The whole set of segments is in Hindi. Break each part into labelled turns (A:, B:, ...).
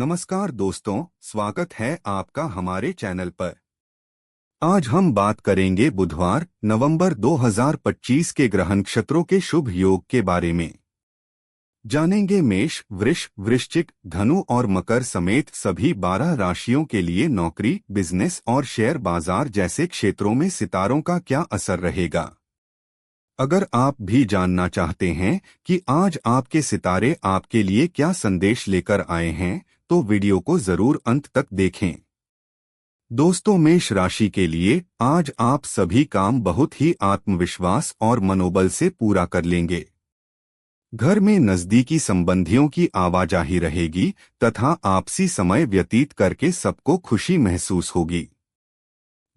A: नमस्कार दोस्तों, स्वागत है आपका हमारे चैनल पर। आज हम बात करेंगे बुधवार नवंबर 2025 के ग्रह नक्षत्रों के शुभ योग के बारे में। जानेंगे मेष, वृष, वृश्चिक, धनु और मकर समेत सभी 12 राशियों के लिए नौकरी, बिजनेस और शेयर बाजार जैसे क्षेत्रों में सितारों का क्या असर रहेगा। अगर आप भी जानना चाहते हैं कि आज आपके सितारे आपके लिए क्या संदेश लेकर आए हैं, तो वीडियो को जरूर अंत तक देखें। दोस्तों, मेष राशि के लिए आज आप सभी काम बहुत ही आत्मविश्वास और मनोबल से पूरा कर लेंगे। घर में नजदीकी संबंधियों की आवाजाही रहेगी तथा आपसी समय व्यतीत करके सबको खुशी महसूस होगी।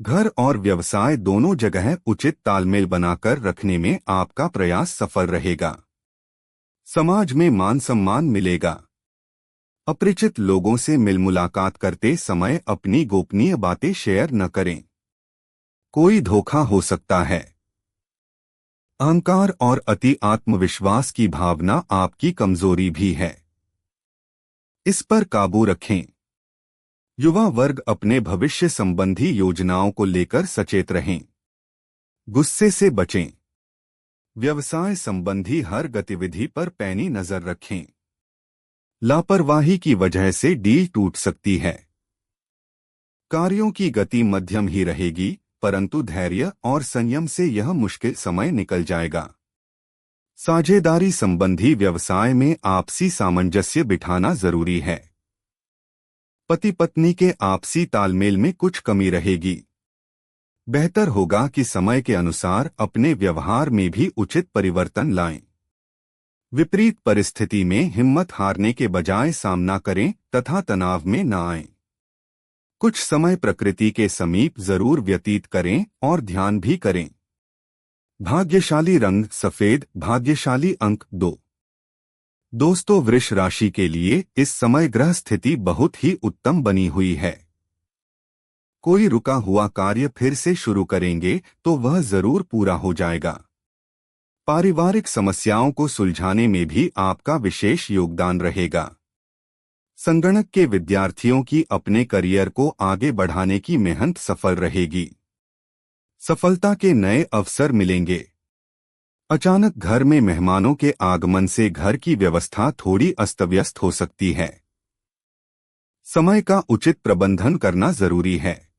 A: घर और व्यवसाय दोनों जगह उचित तालमेल बनाकर रखने में आपका प्रयास सफल रहेगा। समाज में मान सम्मान मिलेगा। अपरिचित लोगों से मिल मुलाकात करते समय अपनी गोपनीय बातें शेयर न करें। कोई धोखा हो सकता है। अहंकार और अति आत्मविश्वास की भावना आपकी कमजोरी भी है। इस पर काबू रखें। युवा वर्ग अपने भविष्य संबंधी योजनाओं को लेकर सचेत रहें। गुस्से से बचें। व्यवसाय संबंधी हर गतिविधि पर पैनी नजर रखें। लापरवाही की वजह से डील टूट सकती है। कार्यों की गति मध्यम ही रहेगी, परंतु धैर्य और संयम से यह मुश्किल समय निकल जाएगा। साझेदारी संबंधी व्यवसाय में आपसी सामंजस्य बिठाना जरूरी है। पति पत्नी के आपसी तालमेल में कुछ कमी रहेगी। बेहतर होगा कि समय के अनुसार अपने व्यवहार में भी उचित परिवर्तन लाएं। विपरीत परिस्थिति में हिम्मत हारने के बजाय सामना करें तथा तनाव में न आएं। कुछ समय प्रकृति के समीप जरूर व्यतीत करें और ध्यान भी करें। भाग्यशाली रंग सफेद, भाग्यशाली अंक 2। दोस्तों, वृष राशि के लिए इस समय ग्रह स्थिति बहुत ही उत्तम बनी हुई है। कोई रुका हुआ कार्य फिर से शुरू करेंगे तो वह जरूर पूरा हो जाएगा। पारिवारिक समस्याओं को सुलझाने में भी आपका विशेष योगदान रहेगा। संगणक के विद्यार्थियों की अपने करियर को आगे बढ़ाने की मेहनत सफल रहेगी। सफलता के नए अवसर मिलेंगे। अचानक घर में मेहमानों के आगमन से घर की व्यवस्था थोड़ी अस्तव्यस्त हो सकती है। समय का उचित प्रबंधन करना जरूरी है।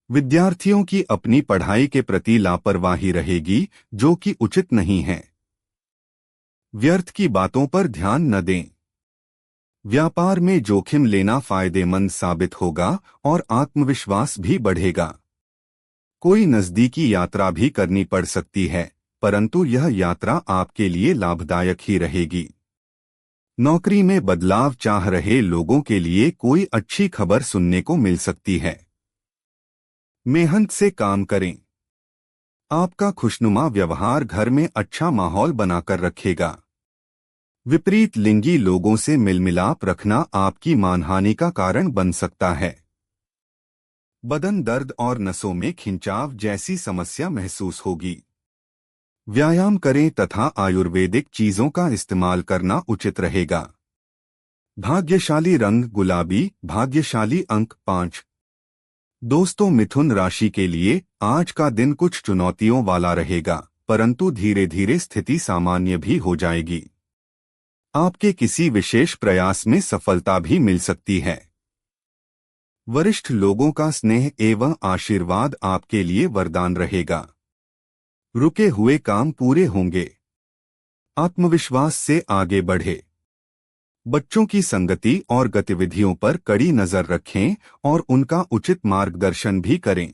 A: विद्यार्थियों की अपनी पढ़ाई के प्रति लापरवाही रहेगी, जो कि उचित नहीं है। व्यर्थ की बातों पर ध्यान न दें। व्यापार में जोखिम लेना फायदेमंद साबित होगा और आत्मविश्वास भी बढ़ेगा। कोई नजदीकी यात्रा भी करनी पड़ सकती है, परंतु यह यात्रा आपके लिए लाभदायक ही रहेगी। नौकरी में बदलाव चाह रहे लोगों के लिए कोई अच्छी खबर सुनने को मिल सकती है। मेहनत से काम करें। आपका खुशनुमा व्यवहार घर में अच्छा माहौल बनाकर रखेगा। विपरीत लिंगी लोगों से मिलमिलाप रखना आपकी मानहानि का कारण बन सकता है। बदन दर्द और नसों में खिंचाव जैसी समस्या महसूस होगी। व्यायाम करें तथा आयुर्वेदिक चीजों का इस्तेमाल करना उचित रहेगा। भाग्यशाली रंग गुलाबी, भाग्यशाली अंक 5। दोस्तों, मिथुन राशि के लिए आज का दिन कुछ चुनौतियों वाला रहेगा, परंतु धीरे धीरे स्थिति सामान्य भी हो जाएगी। आपके किसी विशेष प्रयास में सफलता भी मिल सकती है। वरिष्ठ लोगों का स्नेह एवं आशीर्वाद आपके लिए वरदान रहेगा। रुके हुए काम पूरे होंगे। आत्मविश्वास से आगे बढ़े। बच्चों की संगति और गतिविधियों पर कड़ी नजर रखें और उनका उचित मार्गदर्शन भी करें।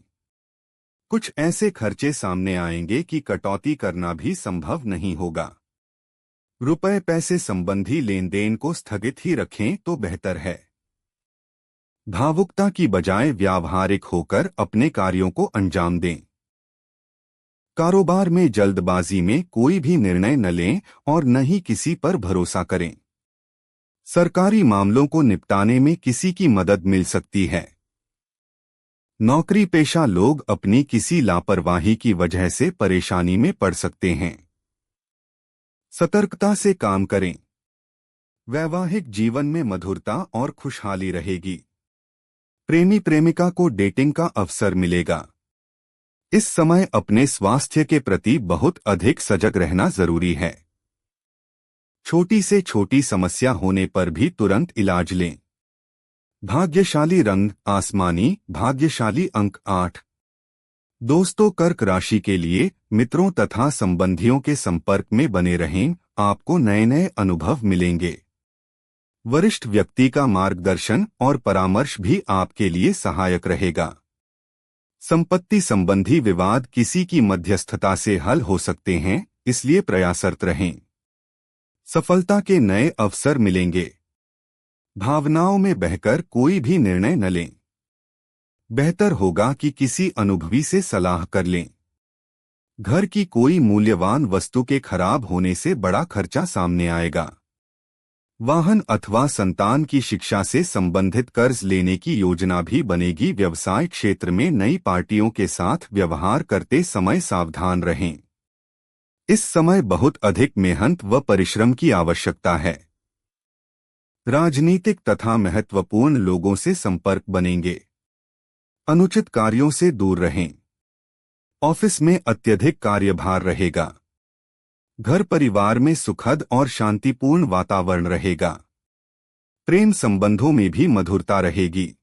A: कुछ ऐसे खर्चे सामने आएंगे कि कटौती करना भी संभव नहीं होगा। रुपए पैसे संबंधी लेन देन को स्थगित ही रखें तो बेहतर है। भावुकता की बजाय व्यावहारिक होकर अपने कार्यों को अंजाम दें। कारोबार में जल्दबाजी में कोई भी निर्णय न लें और न ही किसी पर भरोसा करें। सरकारी मामलों को निपटाने में किसी की मदद मिल सकती है। नौकरी पेशा लोग अपनी किसी लापरवाही की वजह से परेशानी में पड़ सकते हैं। सतर्कता से काम करें। वैवाहिक जीवन में मधुरता और खुशहाली रहेगी। प्रेमी प्रेमिका को डेटिंग का अवसर मिलेगा। इस समय अपने स्वास्थ्य के प्रति बहुत अधिक सजग रहना जरूरी है। छोटी से छोटी समस्या होने पर भी तुरंत इलाज लें। भाग्यशाली रंग आसमानी, भाग्यशाली अंक 8। दोस्तों, कर्क राशि के लिए मित्रों तथा संबंधियों के संपर्क में बने रहें। आपको नए नए अनुभव मिलेंगे। वरिष्ठ व्यक्ति का मार्गदर्शन और परामर्श भी आपके लिए सहायक रहेगा। संपत्ति संबंधी विवाद किसी की मध्यस्थता से हल हो सकते हैं, इसलिए प्रयासरत रहें। सफलता के नए अवसर मिलेंगे। भावनाओं में बहकर कोई भी निर्णय न लें। बेहतर होगा कि किसी अनुभवी से सलाह कर लें। घर की कोई मूल्यवान वस्तु के खराब होने से बड़ा खर्चा सामने आएगा। वाहन अथवा संतान की शिक्षा से संबंधित कर्ज लेने की योजना भी बनेगी। व्यवसाय क्षेत्र में नई पार्टियों के साथ व्यवहार करते समय सावधान रहें। इस समय बहुत अधिक मेहनत व परिश्रम की आवश्यकता है। राजनीतिक तथा महत्वपूर्ण लोगों से संपर्क बनेंगे। अनुचित कार्यों से दूर रहें। ऑफिस में अत्यधिक कार्यभार रहेगा। घर परिवार में सुखद और शांतिपूर्ण वातावरण रहेगा। प्रेम संबंधों में भी मधुरता रहेगी।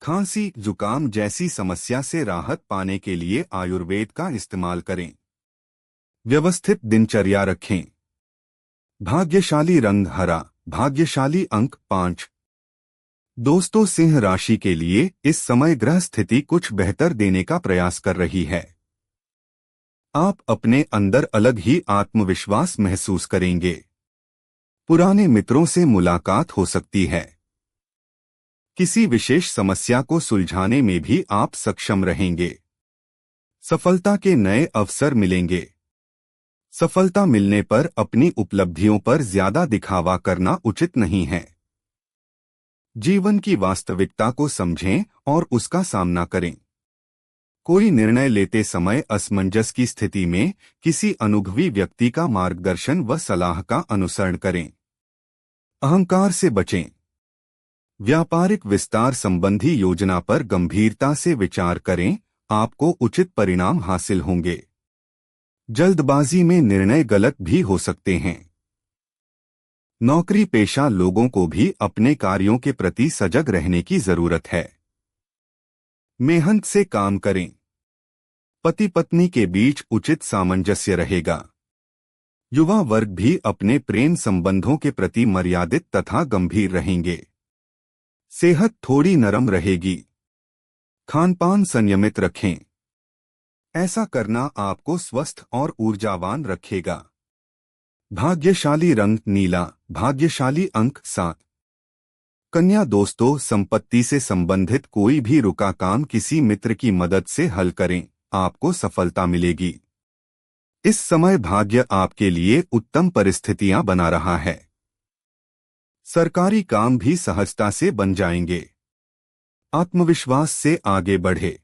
A: खांसी जुकाम जैसी समस्या से राहत पाने के लिए आयुर्वेद का इस्तेमाल करें। व्यवस्थित दिनचर्या रखें। भाग्यशाली रंग हरा, भाग्यशाली अंक 5। दोस्तों, सिंह राशि के लिए इस समय ग्रह स्थिति कुछ बेहतर देने का प्रयास कर रही है। आप अपने अंदर अलग ही आत्मविश्वास महसूस करेंगे। पुराने मित्रों से मुलाकात हो सकती है। किसी विशेष समस्या को सुलझाने में भी आप सक्षम रहेंगे। सफलता के नए अवसर मिलेंगे। सफलता मिलने पर अपनी उपलब्धियों पर ज्यादा दिखावा करना उचित नहीं है। जीवन की वास्तविकता को समझें और उसका सामना करें। कोई निर्णय लेते समय असमंजस की स्थिति में किसी अनुभवी व्यक्ति का मार्गदर्शन व सलाह का अनुसरण करें। अहंकार से बचें। व्यापारिक विस्तार संबंधी योजना पर गंभीरता से विचार करें। आपको उचित परिणाम हासिल होंगे। जल्दबाजी में निर्णय गलत भी हो सकते हैं। नौकरी पेशा लोगों को भी अपने कार्यों के प्रति सजग रहने की जरूरत है। मेहनत से काम करें। पति पत्नी के बीच उचित सामंजस्य रहेगा। युवा वर्ग भी अपने प्रेम संबंधों के प्रति मर्यादित तथा गंभीर रहेंगे। सेहत थोड़ी नरम रहेगी। खानपान संयमित रखें। ऐसा करना आपको स्वस्थ और ऊर्जावान रखेगा। भाग्यशाली रंग नीला, भाग्यशाली अंक 7। कन्या दोस्तों, संपत्ति से संबंधित कोई भी रुका काम किसी मित्र की मदद से हल करें। आपको सफलता मिलेगी। इस समय भाग्य आपके लिए उत्तम परिस्थितियां बना रहा है। सरकारी काम भी सहजता से बन जाएंगे। आत्मविश्वास से आगे बढ़े।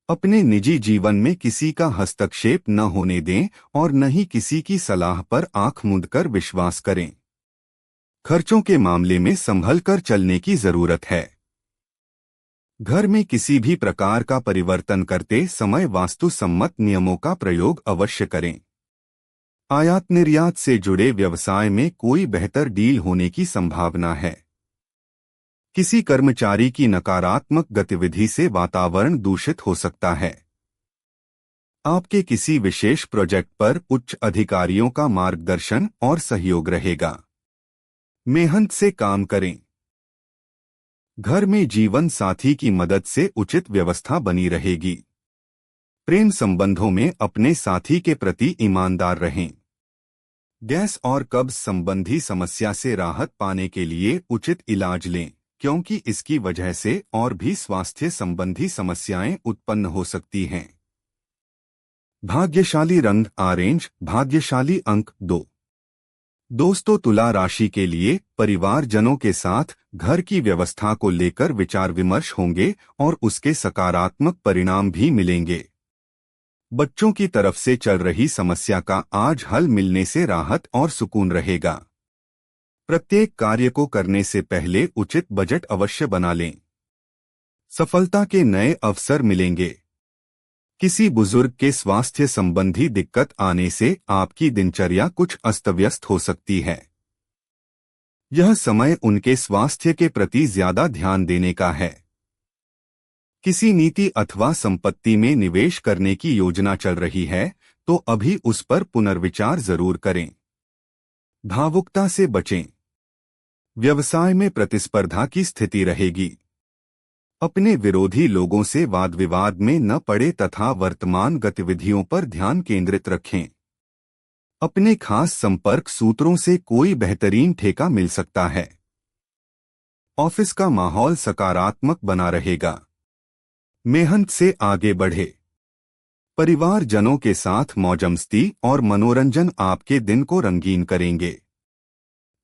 A: अपने निजी जीवन में किसी का हस्तक्षेप न होने दें और न ही किसी की सलाह पर आंख मूंदकर विश्वास करें। खर्चों के मामले में संभल कर चलने की जरूरत है। घर में किसी भी प्रकार का परिवर्तन करते समय वास्तु सम्मत नियमों का प्रयोग अवश्य करें। आयात निर्यात से जुड़े व्यवसाय में कोई बेहतर डील होने की संभावना है। किसी कर्मचारी की नकारात्मक गतिविधि से वातावरण दूषित हो सकता है। आपके किसी विशेष प्रोजेक्ट पर उच्च अधिकारियों का मार्गदर्शन और सहयोग रहेगा। मेहनत से काम करें। घर में जीवन साथी की मदद से उचित व्यवस्था बनी रहेगी। प्रेम संबंधों में अपने साथी के प्रति ईमानदार रहें। गैस और कब्ज संबंधी समस्या से राहत पाने के लिए उचित इलाज लें, क्योंकि इसकी वजह से और भी स्वास्थ्य संबंधी समस्याएं उत्पन्न हो सकती हैं। भाग्यशाली रंग ऑरेंज, भाग्यशाली अंक 2। दोस्तों, तुला राशि के लिए परिवारजनों के साथ घर की व्यवस्था को लेकर विचार विमर्श होंगे और उसके सकारात्मक परिणाम भी मिलेंगे। बच्चों की तरफ से चल रही समस्या का आज हल मिलने से राहत और सुकून रहेगा। प्रत्येक कार्य को करने से पहले उचित बजट अवश्य बना लें। सफलता के नए अवसर मिलेंगे। किसी बुजुर्ग के स्वास्थ्य संबंधी दिक्कत आने से आपकी दिनचर्या कुछ अस्त-व्यस्त हो सकती है। यह समय उनके स्वास्थ्य के प्रति ज्यादा ध्यान देने का है। किसी नीति अथवा संपत्ति में निवेश करने की योजना चल रही है तो अभी उस पर पुनर्विचार जरूर करें। भावुकता से बचें। व्यवसाय में प्रतिस्पर्धा की स्थिति रहेगी। अपने विरोधी लोगों से वाद विवाद में न पड़े तथा वर्तमान गतिविधियों पर ध्यान केंद्रित रखें। अपने खास संपर्क सूत्रों से कोई बेहतरीन ठेका मिल सकता है। ऑफिस का माहौल सकारात्मक बना रहेगा। मेहनत से आगे बढ़े। परिवारजनों के साथ मौजमस्ती और मनोरंजन आपके दिन को रंगीन करेंगे।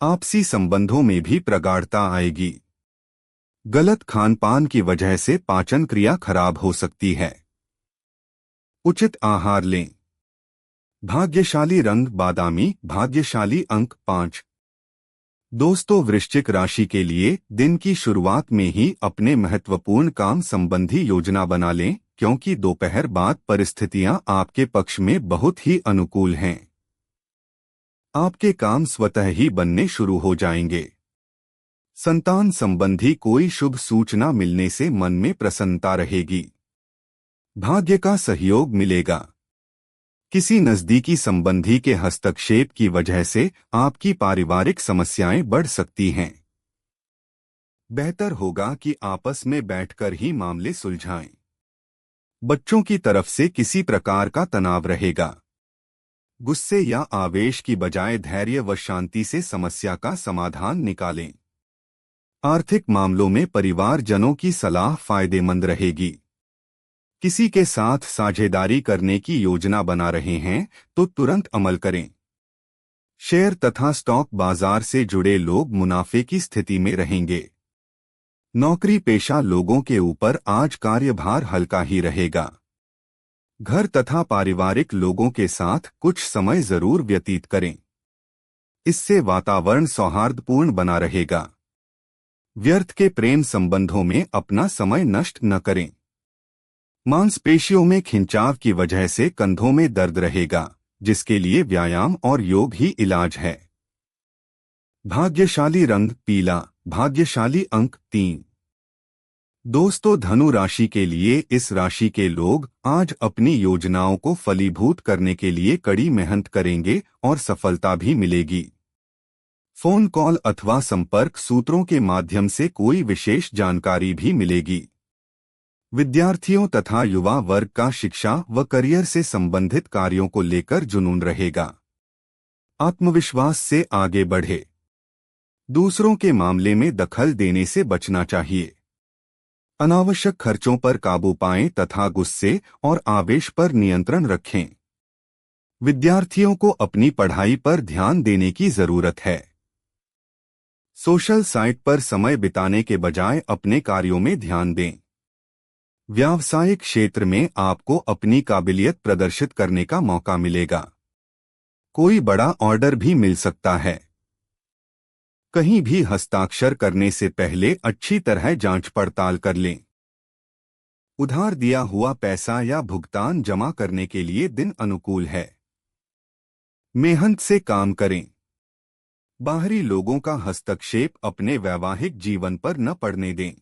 A: आपसी संबंधों में भी प्रगाढ़ता आएगी। गलत खानपान की वजह से पाचन क्रिया खराब हो सकती है। उचित आहार लें। भाग्यशाली रंग बादामी। भाग्यशाली अंक 5। दोस्तों, वृश्चिक राशि के लिए दिन की शुरुआत में ही अपने महत्वपूर्ण काम संबंधी योजना बना लें, क्योंकि दोपहर बाद परिस्थितियां आपके पक्ष में बहुत ही अनुकूल हैं। आपके काम स्वतः ही बनने शुरू हो जाएंगे। संतान संबंधी कोई शुभ सूचना मिलने से मन में प्रसन्नता रहेगी। भाग्य का सहयोग मिलेगा। किसी नजदीकी संबंधी के हस्तक्षेप की वजह से आपकी पारिवारिक समस्याएं बढ़ सकती हैं। बेहतर होगा कि आपस में बैठकर ही मामले सुलझाएं। बच्चों की तरफ से किसी प्रकार का तनाव रहेगा। गुस्से या आवेश की बजाय धैर्य व शांति से समस्या का समाधान निकालें। आर्थिक मामलों में परिवारजनों की सलाह फायदेमंद रहेगी। किसी के साथ साझेदारी करने की योजना बना रहे हैं तो तुरंत अमल करें। शेयर तथा स्टॉक बाजार से जुड़े लोग मुनाफे की स्थिति में रहेंगे। नौकरी पेशा लोगों के ऊपर आज कार्यभार हल्का ही रहेगा। घर तथा पारिवारिक लोगों के साथ कुछ समय जरूर व्यतीत करें। इससे वातावरण सौहार्दपूर्ण बना रहेगा। व्यर्थ के प्रेम संबंधों में अपना समय नष्ट न करें। मांसपेशियों में खिंचाव की वजह से कंधों में दर्द रहेगा, जिसके लिए व्यायाम और योग ही इलाज है। भाग्यशाली रंग पीला। भाग्यशाली अंक 3। दोस्तों, धनु राशि के लिए इस राशि के लोग आज अपनी योजनाओं को फलीभूत करने के लिए कड़ी मेहनत करेंगे और सफलता भी मिलेगी। फोन कॉल अथवा संपर्क सूत्रों के माध्यम से कोई विशेष जानकारी भी मिलेगी। विद्यार्थियों तथा युवा वर्ग का शिक्षा व करियर से संबंधित कार्यों को लेकर जुनून रहेगा। आत्मविश्वास से आगे बढ़े। दूसरों के मामले में दखल देने से बचना चाहिए। अनावश्यक खर्चों पर काबू पाएं तथा गुस्से और आवेश पर नियंत्रण रखें। विद्यार्थियों को अपनी पढ़ाई पर ध्यान देने की जरूरत है। सोशल साइट पर समय बिताने के बजाय अपने कार्यों में ध्यान दें। व्यावसायिक क्षेत्र में आपको अपनी काबिलियत प्रदर्शित करने का मौका मिलेगा। कोई बड़ा ऑर्डर भी मिल सकता है। कहीं भी हस्ताक्षर करने से पहले अच्छी तरह जांच पड़ताल कर लें। उधार दिया हुआ पैसा या भुगतान जमा करने के लिए दिन अनुकूल है। मेहनत से काम करें। बाहरी लोगों का हस्तक्षेप अपने वैवाहिक जीवन पर न पड़ने दें।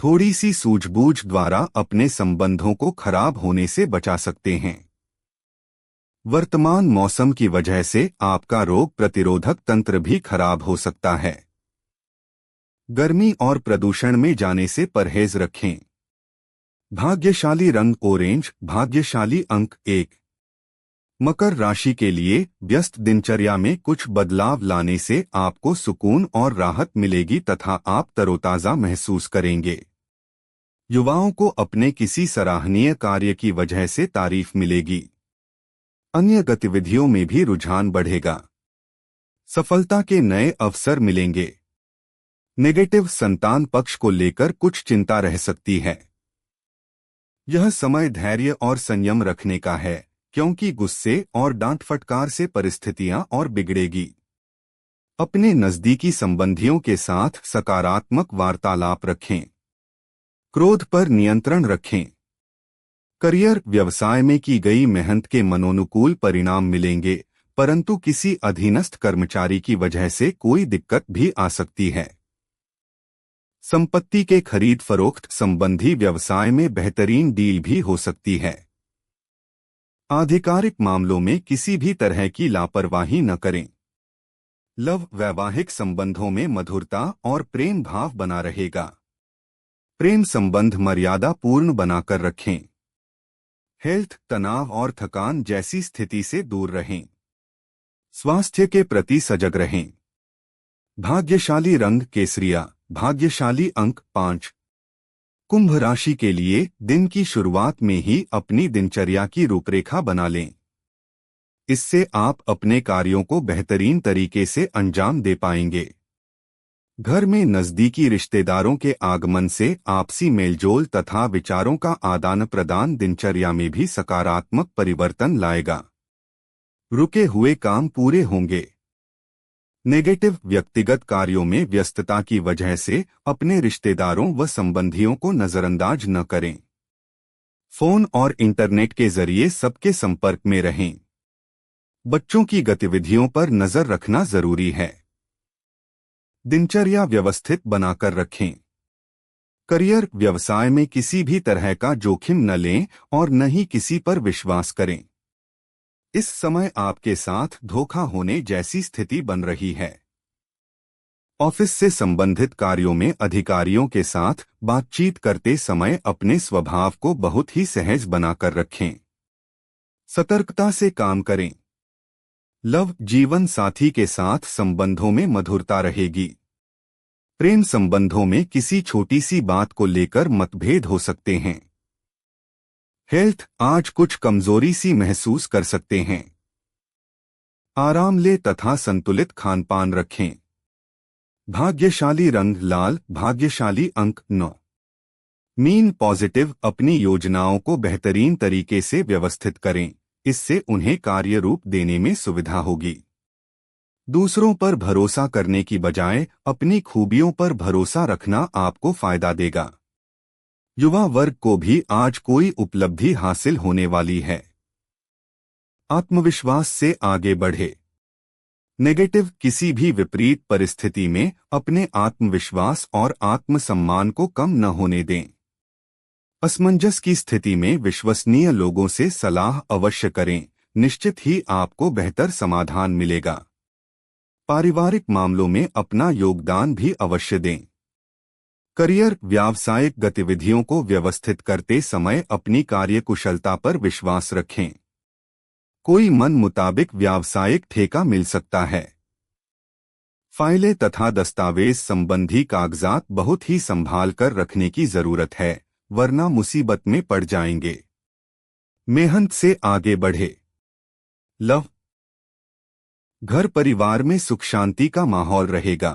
A: थोड़ी सी सूझबूझ द्वारा अपने संबंधों को खराब होने से बचा सकते हैं। वर्तमान मौसम की वजह से आपका रोग प्रतिरोधक तंत्र भी खराब हो सकता है। गर्मी और प्रदूषण में जाने से परहेज रखें। भाग्यशाली रंग ऑरेंज। भाग्यशाली अंक 1। मकर राशि के लिए व्यस्त दिनचर्या में कुछ बदलाव लाने से आपको सुकून और राहत मिलेगी तथा आप तरोताजा महसूस करेंगे। युवाओं को अपने किसी सराहनीय कार्य की वजह से तारीफ मिलेगी। अन्य गतिविधियों में भी रुझान बढ़ेगा। सफलता के नए अवसर मिलेंगे। नेगेटिव संतान पक्ष को लेकर कुछ चिंता रह सकती है। यह समय धैर्य और संयम रखने का है, क्योंकि गुस्से और डांट फटकार से परिस्थितियां और बिगड़ेगी। अपने नजदीकी संबंधियों के साथ सकारात्मक वार्तालाप रखें। क्रोध पर नियंत्रण रखें। करियर व्यवसाय में की गई मेहनत के मनोनुकूल परिणाम मिलेंगे, परंतु किसी अधीनस्थ कर्मचारी की वजह से कोई दिक्कत भी आ सकती है। संपत्ति के खरीद फरोख्त संबंधी व्यवसाय में बेहतरीन डील भी हो सकती है। आधिकारिक मामलों में किसी भी तरह की लापरवाही न करें। लव वैवाहिक संबंधों में मधुरता और प्रेम भाव बना रहेगा। प्रेम संबंध मर्यादा पूर्ण बनाकर रखें। हेल्थ तनाव और थकान जैसी स्थिति से दूर रहें। स्वास्थ्य के प्रति सजग रहें। भाग्यशाली रंग केसरिया, भाग्यशाली अंक 5। कुंभ राशि के लिए दिन की शुरुआत में ही अपनी दिनचर्या की रूपरेखा बना लें। इससे आप अपने कार्यों को बेहतरीन तरीके से अंजाम दे पाएंगे। घर में नजदीकी रिश्तेदारों के आगमन से आपसी मेलजोल तथा विचारों का आदान प्रदान दिनचर्या में भी सकारात्मक परिवर्तन लाएगा। रुके हुए काम पूरे होंगे। नेगेटिव व्यक्तिगत कार्यों में व्यस्तता की वजह से अपने रिश्तेदारों व संबंधियों को नजरअंदाज न करें। फोन और इंटरनेट के जरिए सबके संपर्क में रहें। बच्चों की गतिविधियों पर नजर रखना जरूरी है। दिनचर्या व्यवस्थित बनाकर रखें। करियर व्यवसाय में किसी भी तरह का जोखिम न लें और न ही किसी पर विश्वास करें। इस समय आपके साथ धोखा होने जैसी स्थिति बन रही है। ऑफिस से संबंधित कार्यों में अधिकारियों के साथ बातचीत करते समय अपने स्वभाव को बहुत ही सहज बनाकर रखें। सतर्कता से काम करें। लव जीवन साथी के साथ संबंधों में मधुरता रहेगी। प्रेम संबंधों में किसी छोटी सी बात को लेकर मतभेद हो सकते हैं। हेल्थ आज कुछ कमजोरी सी महसूस कर सकते हैं। आराम ले तथा संतुलित खानपान रखें। भाग्यशाली रंग लाल, भाग्यशाली अंक 9। मीन पॉजिटिव अपनी योजनाओं को बेहतरीन तरीके से व्यवस्थित करें, इससे उन्हें कार्य रूप देने में सुविधा होगी। दूसरों पर भरोसा करने की बजाय अपनी खूबियों पर भरोसा रखना आपको फायदा देगा। युवा वर्ग को भी आज कोई उपलब्धि हासिल होने वाली है। आत्मविश्वास से आगे बढ़े। नेगेटिव किसी भी विपरीत परिस्थिति में अपने आत्मविश्वास और आत्मसम्मान को कम न होने दें। असमंजस की स्थिति में विश्वसनीय लोगों से सलाह अवश्य करें, निश्चित ही आपको बेहतर समाधान मिलेगा। पारिवारिक मामलों में अपना योगदान भी अवश्य दें। करियर व्यावसायिक गतिविधियों को व्यवस्थित करते समय अपनी कार्यकुशलता पर विश्वास रखें। कोई मन मुताबिक व्यावसायिक ठेका मिल सकता है। फाइलें तथा दस्तावेज संबंधी कागजात बहुत ही संभाल कर रखने की जरूरत है, वरना मुसीबत में पड़ जाएंगे। मेहनत से आगे बढ़े। लव घर परिवार में सुख शांति का माहौल रहेगा।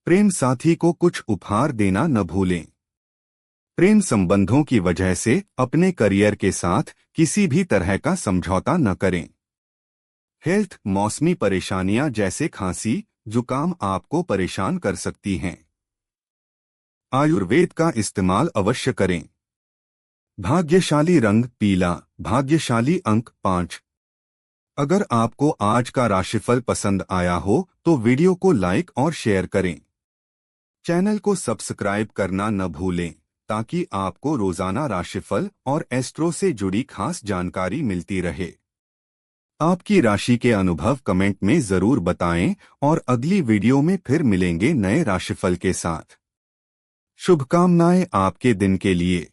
A: प्रेम साथी को कुछ उपहार देना न भूलें। प्रेम संबंधों की वजह से अपने करियर के साथ किसी भी तरह का समझौता न करें। हेल्थ मौसमी परेशानियां जैसे खांसी, जुकाम आपको परेशान कर सकती हैं। आयुर्वेद का इस्तेमाल अवश्य करें। भाग्यशाली रंग पीला, भाग्यशाली अंक 5। अगर आपको आज का राशिफल पसंद आया हो तो वीडियो को लाइक और शेयर करें। चैनल को सब्सक्राइब करना न भूलें ताकि आपको रोजाना राशिफल और एस्ट्रो से जुड़ी खास जानकारी मिलती रहे। आपकी राशि के अनुभव कमेंट में जरूर बताएं और अगली वीडियो में फिर मिलेंगे नए राशिफल के साथ। शुभकामनाएं आपके दिन के लिए।